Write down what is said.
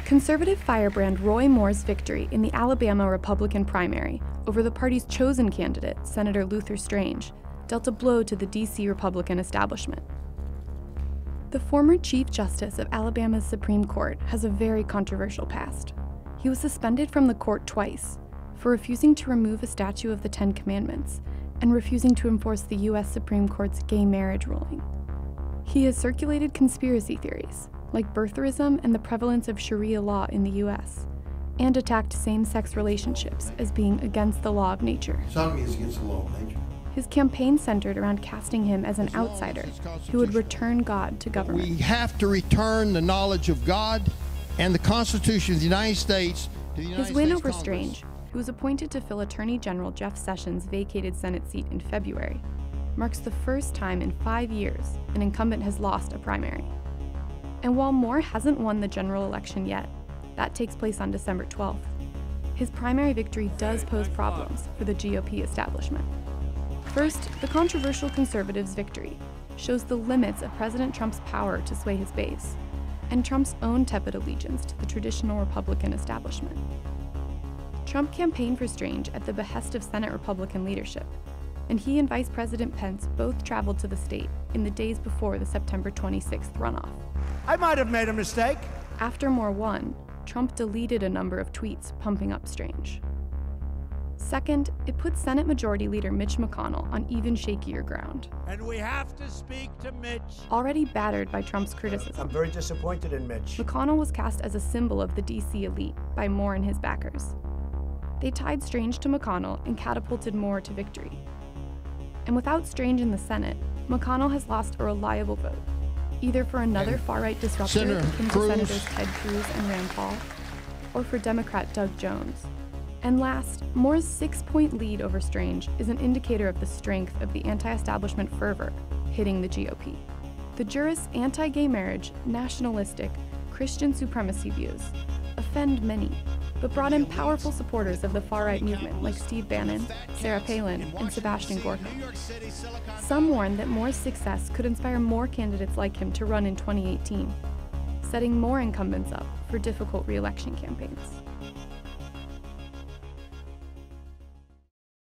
Conservative firebrand Roy Moore's victory in the Alabama Republican primary over the party's chosen candidate, Senator Luther Strange, dealt a blow to the D.C. Republican establishment. The former Chief Justice of Alabama's Supreme Court has a very controversial past. He was suspended from the court twice for refusing to remove a statue of the Ten Commandments and refusing to enforce the U.S. Supreme Court's gay marriage ruling. He has circulated conspiracy theories, like birtherism and the prevalence of Sharia law in the U.S., and attacked same-sex relationships as being against the law of nature. Sodomy is against the law of nature. His campaign centered around casting him as an outsider who would return God to government. We have to return the knowledge of God and the Constitution of the United States to the United States His win over Congress. Strange, who was appointed to fill Attorney General Jeff Sessions' vacated Senate seat in February, marks the first time in 5 years an incumbent has lost a primary. And while Moore hasn't won the general election yet, that takes place on December 12th, his primary victory does pose problems for the GOP establishment. First, the controversial conservatives' victory shows the limits of President Trump's power to sway his base, and Trump's own tepid allegiance to the traditional Republican establishment. Trump campaigned for Strange at the behest of Senate Republican leadership, and he and Vice President Pence both traveled to the state in the days before the September 26th runoff. I might have made a mistake. After Moore won, Trump deleted a number of tweets pumping up Strange. Second, it put Senate Majority Leader Mitch McConnell on even shakier ground. And we have to speak to Mitch. Already battered by Trump's criticism, I'm very disappointed in Mitch. McConnell was cast as a symbol of the D.C. elite by Moore and his backers. They tied Strange to McConnell and catapulted Moore to victory. And without Strange in the Senate, McConnell has lost a reliable vote, either for another far-right disruptor akin to Senators Ted Cruz and Rand Paul, or for Democrat Doug Jones. And last, Moore's 6-point lead over Strange is an indicator of the strength of the anti-establishment fervor hitting the GOP. The jurist's anti-gay marriage, nationalistic, Christian supremacy views offend many, but brought in powerful supporters of the far-right movement like Steve Bannon, Sarah Palin, and Sebastian Gorka. Some warned that Moore's success could inspire more candidates like him to run in 2018, setting more incumbents up for difficult re-election campaigns.